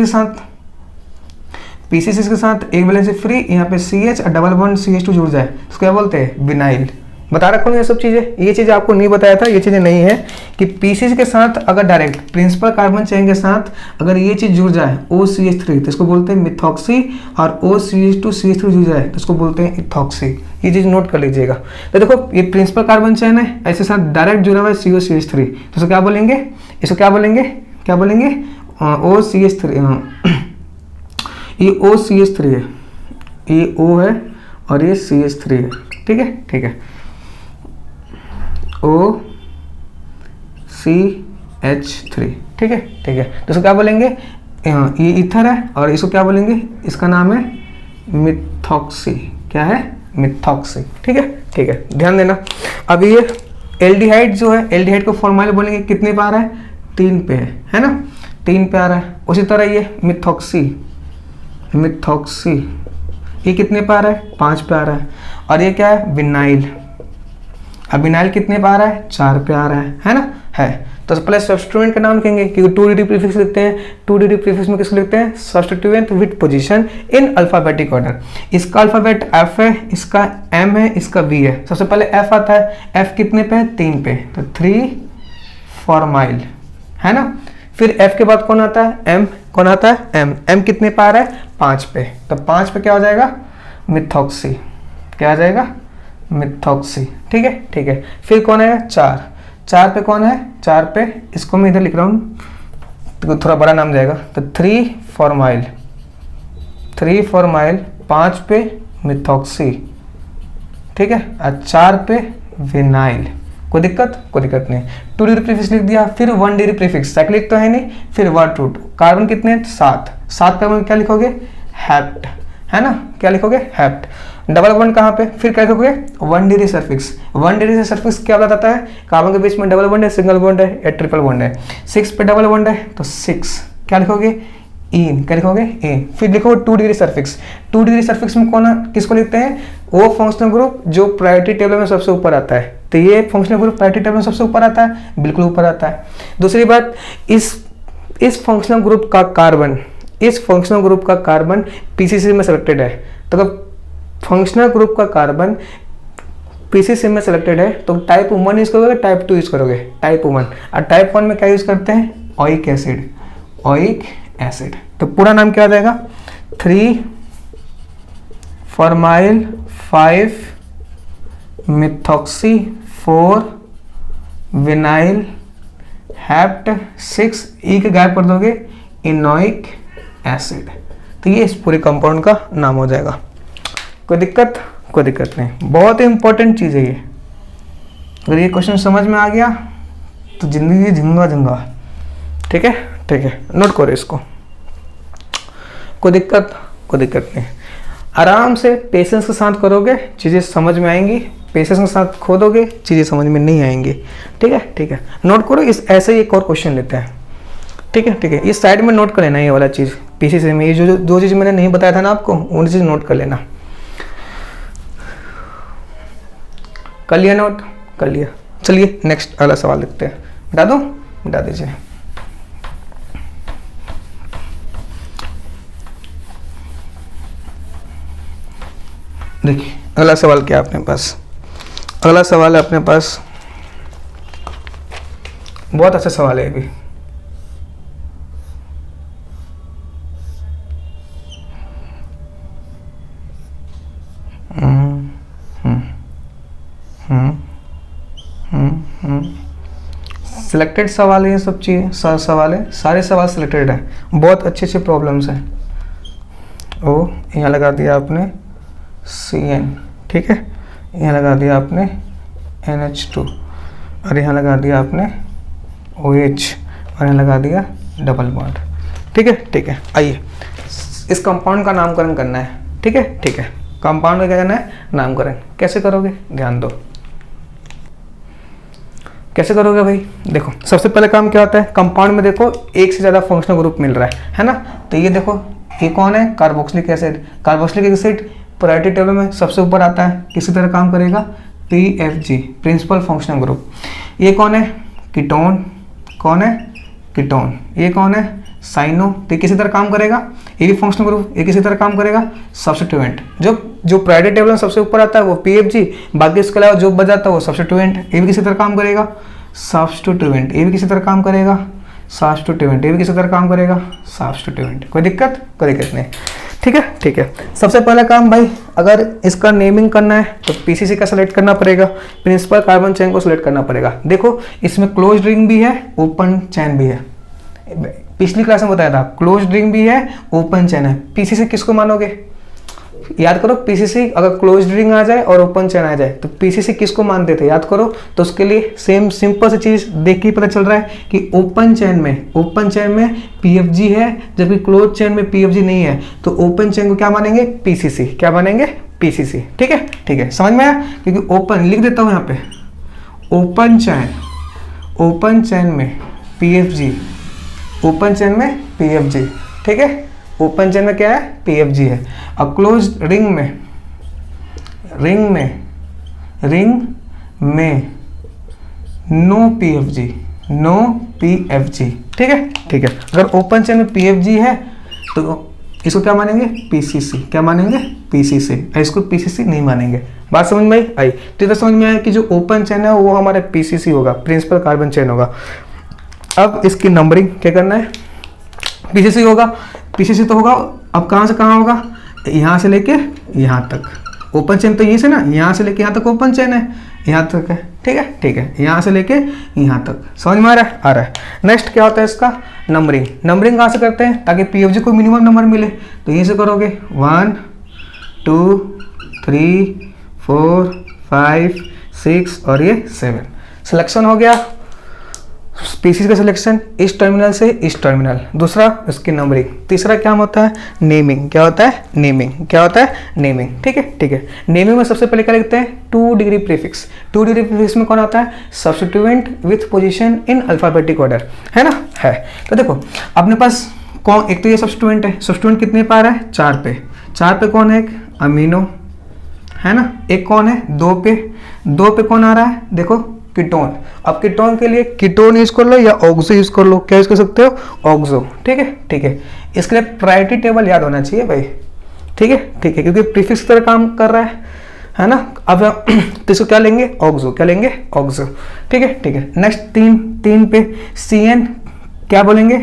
के साथ एक वैलेंसी फ्री यहाँ पे CH और डबल बॉन्ड CH2 जुड़ जाए तो क्या बोलते हैं? विनाइल। बता रखा हूँ ये सब चीज़ें। ये चीज़ें आपको नहीं बताया था, ये चीज़ें नहीं है कि PCC के साथ अगर डायरेक्ट प्रिंसिपल कार्बन चेन के साथ अगर ये चीज़ जुड़ जाए OCH3 तो इसको बोलते हैं मिथॉक्सी, और OCH2 CH3 जुड़ जाए तो इसको बोलते हैं इथॉक्सी। ये चीज़ नोट कर लीजिएगा। तो देखो ये प्रिंसिपल कार्बन चेन है, ऐसे साथ डायरेक्ट जुड़ा हुआ है COCH3, तो इसको क्या बोलेंगे? इसको क्या बोलेंगे? क्या बोलेंगे? OCH3। ये OCH3 है, ये O है और ये CH3 है। ठीक है, ठीक है। OCH3। ठीक है, ठीक है। तो इसको क्या बोलेंगे? ये ईथर है और इसको क्या बोलेंगे? इसका नाम है मिथॉक्सी। क्या है? मिथॉक्सी। ठीक है, ठीक है। ध्यान देना। अब ये एल्डिहाइड जो है, एल्डिहाइड को फॉर्माइल बोलेंगे, कितने पे आ रहा है? 3 पे है ना। 3 पे आ रहा है। उसी तरह ये मिथॉक्सी, मिथॉक्सी ये कितने पे आ रहा है? 5 पे आ रहा है। और ये क्या है? विनाइल। अब विनाइल कितने पे आ रहा है? 4 पे आ रहा है ना। है तो पहले सब्स्टिट्यूएंट का नाम कहेंगे क्योंकि 2 डिग्री प्रीफिक्स लिखते हैं। 2 डिग्री प्रीफिक्स में किसको लिखते हैं? Substituent with position in alphabetic order. इसका अल्फाबेट F है, इसका M है, इसका V है। सबसे पहले F आता है। F कितने पे है? 3 पे, तो 3 फॉर्माइल, है ना। फिर F के बाद कौन आता है? M। कौन आता है? M। M कितने पे आ रहा है? 5 पे, तो 5 पे क्या हो जाएगा? मिथॉक्सी। क्या आ जाएगा? मिथॉक्सी। ठीक है, ठीक है। फिर कौन है? 4 पे कौन है? 4 पे इसको मैं इधर लिख रहा हूँ तो थोड़ा बड़ा नाम जाएगा, तो 3 फॉर्माइल। 3 फॉर्माइल, 5 पे मिथॉक्सी, ठीक है, और 4 पे विनाइल। कोई दिक्कत नहीं। 2 डिग्री प्रीफिक्स लिख दिया, फिर 1 डिग्री प्रीफिक्स, साइक्लिक तो है नहीं, फिर वर्ड रूट। कार्बन कितने? 7 कार्बन क्या लिखोगे? हैप्ट, है ना, क्या लिखोगे? हैप्ट। डबल बॉन्ड कहाँ पे? फिर क्या लिखोगे? 1 डिग्री सफिक्स। 1 डिग्री सफिक्स क्या बताता है? कार्बन के बीच में डबल बॉन्ड है, सिंगल बॉन्ड है या ट्रिपल बॉन्ड है। 6 पे डबल बॉन्ड है तो 6 क्या लिखोगे? इन, क्या लिखोगे? इन। फिर लिखो 2 डिग्री सफिक्स। 2 डिग्री सफिक्स में कौन, किसको लिखते हैं? वो फंक्शनल ग्रुप जो प्रायोरिटी टेबल में सबसे ऊपर आता है। तो ये फंक्शनल ग्रुप प्रायोरिटी टेबल में सबसे ऊपर आता है, बिल्कुल ऊपर आता है। दूसरी बात, इस फंक्शनल ग्रुप का कार्बन पीसीसी में सिलेक्टेड है। तो अगर फंक्शनल ग्रुप का कार्बन पीसीसी में सिलेक्टेड है तो टाइप 1 यूज करोगे, टाइप 2 यूज करोगे? टाइप 1। और टाइप 1 में क्या यूज करते हैं? Oic acid. तो पूरा नाम क्या आ जाएगा? 3 फॉर्माइल 5 मिथॉक्सी 4 विनाइल हैप्ट 6, ई के गायब कर दोगे, इनोइक एसिड। तो ये इस पूरे कंपाउंड का नाम हो जाएगा। कोई दिक्कत नहीं, बहुत ही इंपॉर्टेंट चीज़ है ये। अगर ये क्वेश्चन समझ में आ गया तो जिंदगी झिंगा। ठीक है, नोट करो इसको। कोई दिक्कत नहीं, आराम से पेशेंस के साथ करोगे, चीज़ें समझ में आएंगी। पेशेंस के साथ खोदोगे, चीज़ें समझ में नहीं आएंगी। ठीक है, नोट करो। इस ऐसे ही एक और क्वेश्चन लेते हैं। ठीक है, इस साइड में नोट कर लेना ये वाला चीज़। पीसीसी में ये जो चीज़ मैंने नहीं बताया था ना आपको, उन चीज़ नोट कर लेना। कर लिया नोट? कर लिया। चलिए नेक्स्ट अगला सवाल देखते हैं। बता दो, बता दीजिए। देखिए अगला सवाल क्या है अपने पास? अगला सवाल है अपने पास, बहुत अच्छा सवाल है ये भी। सिलेक्टेड सवाल है ये सब चीज़ें, सवाल है, सारे सवाल सिलेक्टेड है। बहुत अच्छे प्रॉब्लम्स हैं। ओ यहाँ लगा दिया आपने CN, ठीक है, यहाँ लगा दिया आपने NH2 और यहाँ लगा दिया आपने OH और यहाँ लगा दिया डबल बॉन्ड। ठीक है, आइए इस कंपाउंड का नामकरण करना है। ठीक है, कंपाउंड का क्या करना है? नामकरण। कैसे करोगे? ध्यान दो, कैसे करोगे भाई? देखो सबसे पहले काम क्या होता है? कंपाउंड में देखो एक से ज़्यादा फंक्शनल ग्रुप मिल रहा है ना। तो ये देखो, ये कौन है? Carboxylic acid. Carboxylic acid priority table में सबसे ऊपर आता है, किसी तरह काम करेगा? PFG, principal functional group. ये कौन है? कीटोन। कौन है? कीटोन। ये कौन है? साइनो। तो किसी तरह काम करेगा, ये भी फंक्शनल ग्रुप, ये किसी तरह काम करेगा? सब्स्टिट्यूएंट। जो प्रायोरिटी टेबल में सबसे ऊपर आता है वो PFG, बाकी इसके अलावा जो बच जाता है वो सब्स्टिट्यूएंट। ये भी किसी तरह काम करेगा? सब्स्टिट्यूएंट। ये भी किसी तरह काम करेगा? सब्स्टिट्यूएंट। ये भी किसी तरह काम करेगा? सब्स्टिट्यूएंट। कोई दिक्कत नहीं। ठीक है, सबसे पहला काम भाई, अगर इसका नेमिंग करना है तो PCC का सेलेक्ट करना पड़ेगा, प्रिंसिपल कार्बन चेन को सिलेक्ट करना पड़ेगा। देखो इसमें क्लोज रिंग भी है, ओपन चैन भी है। पिछली क्लास में बताया था, क्लोज रिंग भी है, ओपन चैन है। PCC किसको मानोगे? याद करो, PCC अगर क्लोज रिंग आ जाए और ओपन चैन आ जाए तो PCC किसको मानते थे? याद करो। तो उसके लिए सेम सिंपल सी चीज देख के पता चल रहा है कि ओपन चैन में PFG है, जबकि क्लोज चैन में PFG नहीं है। तो ओपन चैन को क्या मानेंगे? PCC। क्या मानेंगे? PCC। ठीक है, समझ में आया? क्योंकि ओपन लिख देता हूं यहाँ पे, ओपन चैन में PFG, ओपन चैन में PFG। ठीक है, ओपन चैन में क्या है? PFG है। अब क्लोज रिंग में नो PFG। ठीक है, अगर ओपन चैन में PFG है तो इसको क्या मानेंगे? PCC। क्या मानेंगे? PCC। इसको PCC नहीं मानेंगे। बात समझ में आई? तो समझ में आया कि जो ओपन चैन है वो हमारे PCC होगा, प्रिंसिपल कार्बन चैन होगा। अब इसकी नंबरिंग क्या करना है? PCC होगा, PCC तो होगा। अब कहाँ से कहाँ होगा? यहाँ से लेके यहाँ तक। ओपन चेन तो यहीं से ना, यहाँ से लेके यहाँ तक ओपन चेन है, यहाँ तक है। ठीक है, यहाँ से लेके यहाँ तक। समझ में आ रहा है? नेक्स्ट क्या होता है इसका? नंबरिंग कहाँ से करते हैं ताकि PFG को मिनिमम नंबर मिले? तो यहीं से करोगे 1 2 3 4 5 6 और ये 7। सिलेक्शन हो गया पीसीसी का सिलेक्शन इस टर्मिनल से इस टर्मिनल, दूसरा इसकी नंबरिंग, तीसरा क्या होता है नेमिंग, क्या होता है नेमिंग, क्या होता है नेमिंग। ठीक है ठीक है, नेमिंग में सबसे पहले क्या लिखते हैं 2 डिग्री प्रीफिक्स। 2 डिग्री प्रीफिक्स में कौन आता है substituent with position in alphabetic order, है ना, है। तो देखो अपने पास कौन, एक तो ये सब्स्टिट्यूएंट है, सब्स्टिट्यूएंट कितने पे आ रहा है 4 पे, 4 पे कौन है एक अमीनो, है ना, एक कौन है 2 पे, 2 पे कौन आ रहा है देखो कीटोन। अब कीटोन के लिए कीटोन यूज कर लो या ऑक्सो यूज कर लो, क्या यूज कर सकते हो ऑक्सो। ठीक है ठीक है, इसके लिए प्रायोरिटी टेबल याद होना चाहिए भाई। ठीक है ठीक है, क्योंकि प्रीफिक्स की तरह काम कर रहा है ना। अब तो इसको क्या लेंगे ऑक्सो, क्या लेंगे ऑक्सो। ठीक है ठीक है, नेक्स्ट 3 पे CN क्या बोलेंगे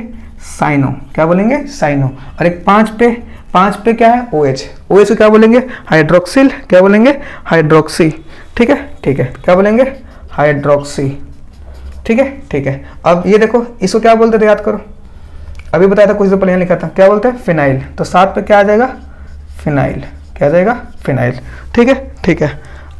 साइनो, क्या बोलेंगे साइनो। और एक 5 पे क्या है OH, OH को क्या बोलेंगे हाइड्रोक्सिल, क्या बोलेंगे हाइड्रोक्सी। ठीक है ठीक है, क्या बोलेंगे हाइड्रोक्सी। ठीक है ठीक है, अब ये देखो इसको क्या बोलते थे याद करो, अभी बताया था कुछ देर पहले लिखा था, क्या बोलते हैं फिनाइल। तो 7 पे क्या आ जाएगा फिनाइल, क्या आ जाएगा फिनाइल। ठीक है ठीक है,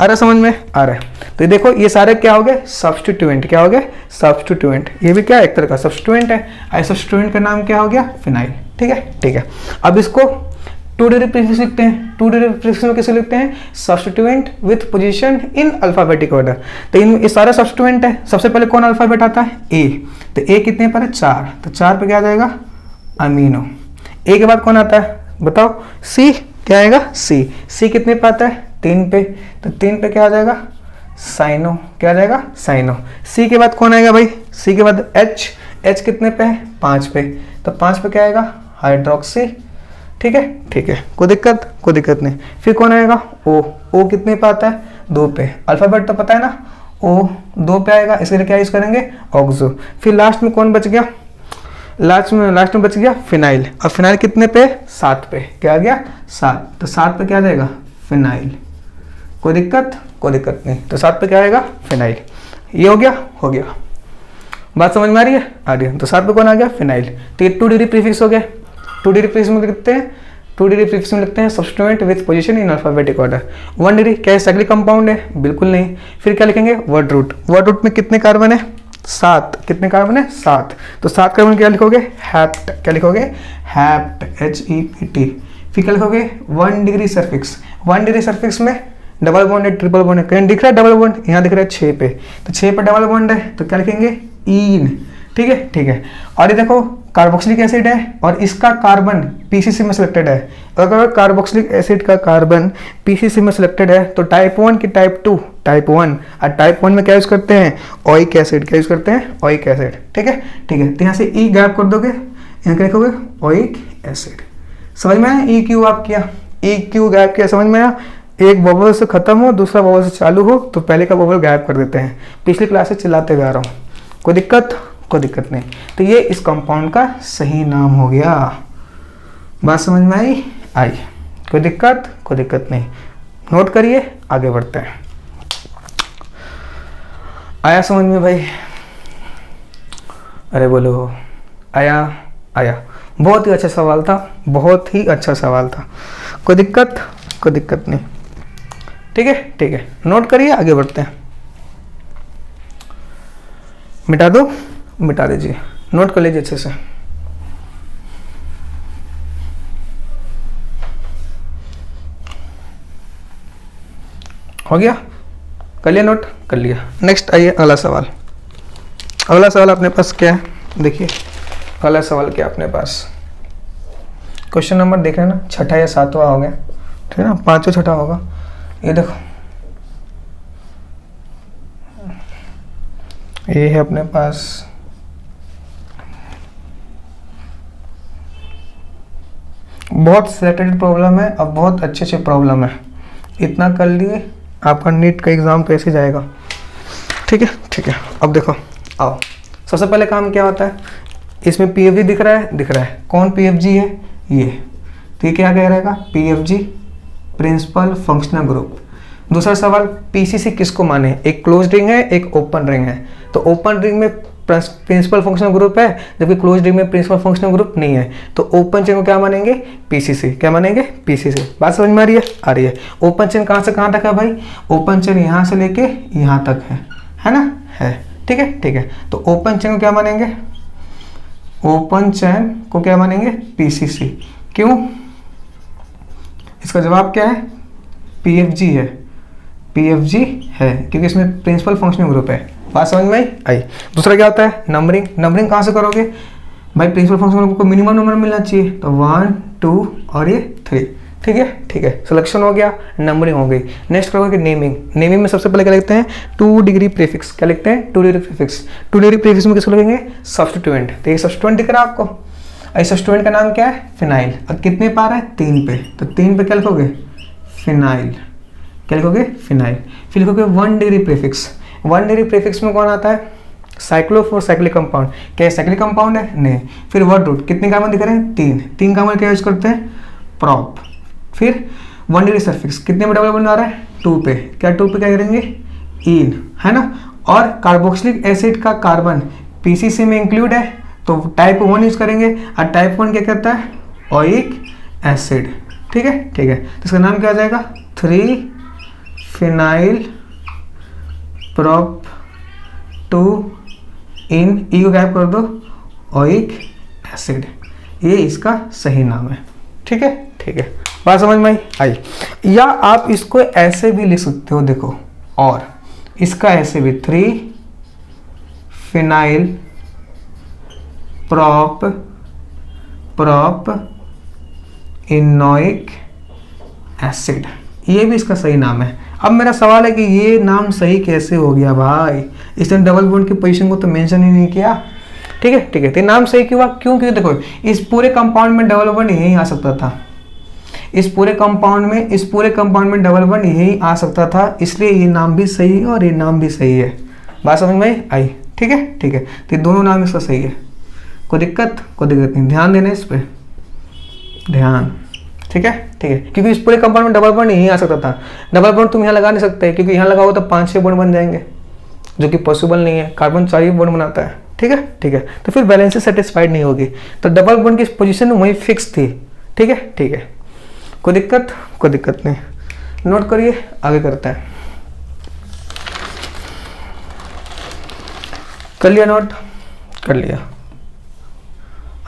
आ रहा समझ में आ रहा है। तो ये देखो ये सारे क्या हो गए सब्स्टिट्यूएंट, क्या हो गए सब्स्टिट्यूएंट, ये भी क्या है एक तरह का सब्स्टिट्यूएंट है। आई सब्स्टिट्यूएंट का नाम क्या हो गया फिनाइल। ठीक है ठीक है, अब इसको 2 डिग्री प्रीफिक्स लिखते हैं। 2 डिग्री प्रीफिक्स में किसे लिखते हैं substituent with position in alphabetic order. तो इन ये सारा सब्स्टिट्यूएंट है, सबसे पहले कौन अल्फाबेट आता है ए, तो ए कितने पर है 4, तो 4 पे क्या आ जाएगा अमीनो। ए के बाद कौन आता है बताओ सी, क्या आएगा सी कितने पे आता है 3 पे, तो 3 पे क्या आ जाएगा साइनो, क्या आ जाएगा साइनो। सी के बाद कौन आएगा भाई, सी के बाद एच कितने पे है 5 पे, तो 5 पे क्या आएगा हाइड्रोक्सी। ठीक है ठीक है, कोई दिक्कत नहीं। फिर कौन आएगा ओ कितने पे आता है 2 पे, अल्फाबेट तो पता है ना, ओ 2 पे आएगा, इसके लिए क्या यूज करेंगे ऑक्सो। फिर लास्ट में कौन बच गया, लास्ट में बच गया फिनाइल। अब फिनाइल कितने पे 7 पे, क्या आ गया 7, तो 7 पे क्या आ जाएगा फिनाइल। कोई दिक्कत नहीं, तो 7 पे क्या आएगा फिनाइल। ये हो गया बात समझ में आ रही है तो 7 पे कौन आ गया फिनाइल। तो ये 2 डिग्री प्रीफिक्स हो गया। 2 डिग्री प्रीफिक्स में लिखते हैं, 2 डिग्री प्रीफिक्स में लिखते हैं substituent with position in alphabetic order. 1 degree क्या है साइक्लिक कंपाउंड है, बिल्कुल नहीं। फिर क्या लिखेंगे वर्ड रूट में कितने कार्बन है 7, कितने कार्बन है 7, तो 7 कार्बन क्या लिखोगे हैप्ट, क्या लिखोगे हैप्ट HEPT। फिर क्या लिखोगे 1 डिग्री सरफिक्स, 1 डिग्री सरफिक्स में डबल बॉन्ड है ट्रिपल बॉन्ड है, कहीं दिख रहा है डबल बॉन्ड, यहाँ दिख रहा है 6 पे, तो 6 पे डबल बॉन्ड है तो क्या लिखेंगे ईन। ठीक है, और ये देखो कार्बोक्सिलिक एसिड है और इसका कार्बन पीसीसी में सिलेक्टेड है। अगर कार्बोक्सिलिक एसिड का कार्बन पीसीसी में सिलेक्टेड है तो टाइप 1 की टाइप 2 टाइप 1, और टाइप 1 में क्या यूज करते हैं ओइक एसिड, क्या यूज करते हैं ओइक एसिड। ठीक है, तो यहाँ से ई गैप कर दोगे, यहाँ क्या लिखोगे ओइक एसिड। समझ में आया ई क्यू आप किया, ई क्यू गैप किया, समझ में आया। एक बबल से खत्म हो दूसरा बबल से चालू हो तो पहले का बबल गायब कर देते हैं। पिछली क्लास से चिल्लाते हुए आ रहा हूँ, कोई दिक्कत नहीं। तो ये इस कंपाउंड का सही नाम हो गया। बात समझ में आई? कोई दिक्कत नहीं। नोट करिए, आगे बढ़ते हैं। आया समझ में भाई? अरे बोलो आया। बहुत ही अच्छा सवाल था, बहुत ही अच्छा सवाल था। कोई दिक्कत नहीं। ठीक है, नोट करिए, आगे बढ़ते हैं। मिटा दीजिए, नोट कर लीजिए अच्छे से। हो गया? कर लिया नोट? कर लिया। नेक्स्ट आइए अगला सवाल। अगला सवाल अपने पास क्या है, देखिए अगला सवाल क्या अपने पास। क्वेश्चन नंबर देख रहे हैं ना, 6ठा या 7वां हो गया, ठीक है ना, 5वां 6ठा होगा। ये देखो, ये है अपने पास बहुत सेटेड प्रॉब्लम है और बहुत अच्छे प्रॉब्लम है। इतना कर लिए आपका नीट का एग्जाम तो ऐसे जाएगा। ठीक है। अब देखो, आओ सबसे पहले काम क्या होता है, इसमें पीएफजी दिख रहा है। कौन पीएफजी है? ये। तो ये क्या कह रहेगा, पीएफजी प्रिंसिपल फंक्शनल ग्रुप। दूसरा सवाल, पीसीसी किसको माने, एक क्लोज रिंग है, एक ओपन रिंग है। तो ओपन रिंग में प्रिंसिपल फंक्शनल ग्रुप है, जबकि क्लोज रिंग में प्रिंसिपल फंक्शनल ग्रुप नहीं है। तो ओपन चेन को क्या मानेंगे, पीसीसी। क्या मानेंगे, पीसीसी। बात समझ में आ रही है? ओपन चेन कहाँ से कहाँ तक है भाई? ओपन चेन यहाँ से लेके यहाँ तक है, है ना, है, ठीक है, ठीक है। तो ओपन चेन को क्या मानेंगे, ओपन चेन को क्या मानेंगे, पीसीसी। क्यों, इसका जवाब क्या है, पीएफजी है, पीएफजी है, क्योंकि इसमें प्रिंसिपल फंक्शनल ग्रुप है। बात समझ में आई। दूसरा क्या होता है, नंबरिंग। नंबरिंग कहाँ से करोगे भाई, प्रिंसिपल फंक्शनल ग्रुप को मिनिमम नंबर मिलना चाहिए, तो 1 2 और ये 3, ठीक है, ठीक है। सिलेक्शन हो गया, नंबरिंग हो गई। नेक्स्ट करोगे नेमिंग। नेमिंग में सबसे पहले क्या लिखते हैं, 2 डिग्री प्रीफिक्स। क्या लिखते हैं, 2 डिग्री प्रीफिक्स। 2 डिग्री प्रीफिक्स में किसको लिखेंगे, सब्स्टिट्यूएंट। तो ये सब्स्टिट्यूएंट दिख रहा है आपको, इस सब्स्टिट्यूएंट का नाम क्या है, फिनाइल। अब कितने पार है, 3 पे, तो 3 पे क्या लिखोगे, फिनाइल। क्या लिखोगे, फिनाइल। फिर लिखोगे 1 डिग्री प्रीफिक्स। 1 डिग्री प्रीफिक्स में कौन आता है, साइक्लोफोर साइक्लिक कंपाउंड। क्या ये साइक्लिक कंपाउंड है, नहीं। फिर वर्ड रूट, कितने कार्बन दिख रहे हैं, 3 कार्बन क्या यूज करते हैं, प्रॉप। फिर 1 डिग्री सफिक्स, कितने में डबल बॉन्ड आ रहा है, 2 पे। क्या 2 पे क्या करेंगे, इन, है ना। और कार्बोक्सिलिक एसिड का कार्बन पीसीसी में इंक्लूड है, तो टाइप 1 यूज करेंगे। और टाइप 1 क्या करता है, ओइक एसिड, ठीक है, ठीक है। तो इसका नाम क्या आ जाएगा, 3 फिनाइल प्रॉप 2 इन, ई को गायब कर दो, ओइक एसिड। ये इसका सही नाम है, ठीक है, ठीक है। बात समझ में आई। या आप इसको ऐसे भी लिख सकते हो, देखो, और इसका ऐसे भी 3 फिनाइल प्रॉप इनोइक एसिड, ये भी इसका सही नाम है। अब मेरा सवाल है कि ये नाम सही कैसे हो गया भाई, इसने डबल बॉन्ड की पोजीशन को तो मेंशन ही नहीं किया, ठीक है, ठीक है। तो नाम सही क्यों हुआ, क्यों, क्योंकि देखो इस पूरे कंपाउंड में डबल बॉन्ड यही आ सकता था, इस पूरे कंपाउंड में डबल बॉन्ड यही आ सकता था, इसलिए ये नाम भी सही है और ये नाम भी सही है। बात समझ में आई, ठीक है, ठीक है। तो दोनों नाम इसका सही है, कोई दिक्कत नहीं, ध्यान देना इस पर, ध्यान, ठीक है, ठीक है। क्योंकि इस पूरे कंपाउंड में डबल बॉन्ड यहीं आ सकता था। डबल बॉन्ड तुम यहाँ लगा नहीं सकते, क्योंकि यहाँ लगाओ तो 5-6 बॉन्ड बन जाएंगे, जो कि पॉसिबल नहीं है। कार्बन 4 ही बॉन्ड बनाता है, ठीक है, ठीक है। तो फिर वैलेंसी सेटिस्फाइड नहीं होगी, तो डबल बॉन्ड की पोजीशन वही फिक्स थी, ठीक है, ठीक है। कोई दिक्कत नहीं, नोट करिए, आगे करते हैं। कर लिया नोट, कर लिया,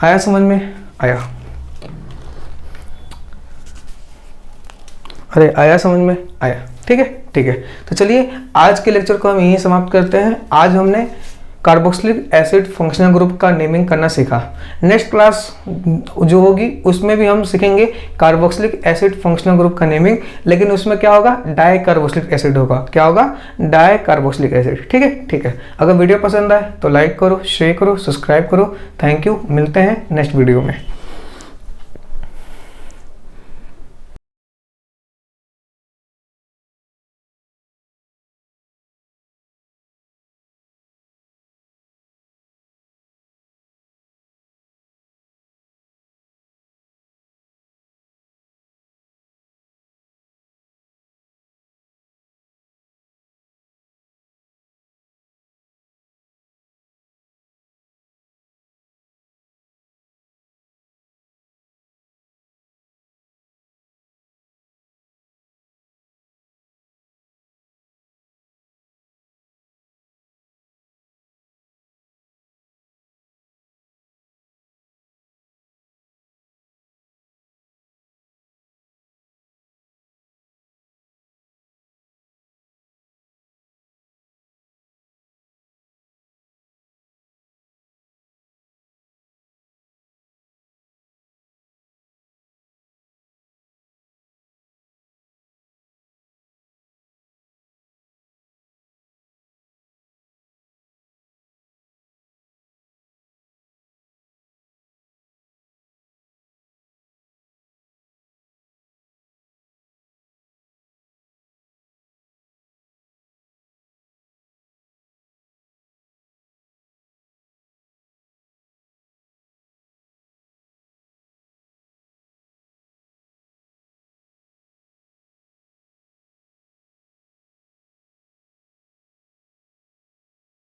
आया समझ में, आया, अरे आया समझ में, आया, ठीक है, ठीक है। तो चलिए आज के लेक्चर को हम यहीं समाप्त करते हैं। आज हमने कार्बोक्सिलिक एसिड फंक्शनल ग्रुप का नेमिंग करना सीखा। नेक्स्ट क्लास जो होगी उसमें भी हम सीखेंगे कार्बोक्सिलिक एसिड फंक्शनल ग्रुप का नेमिंग, लेकिन उसमें क्या होगा, डाई कार्बोक्सिलिक एसिड होगा। क्या होगा, डाई कार्बोक्सिलिक एसिड, ठीक है, ठीक है। अगर वीडियो पसंद आए तो लाइक करो, शेयर करो, सब्सक्राइब करो। थैंक यू, मिलते हैं नेक्स्ट वीडियो में।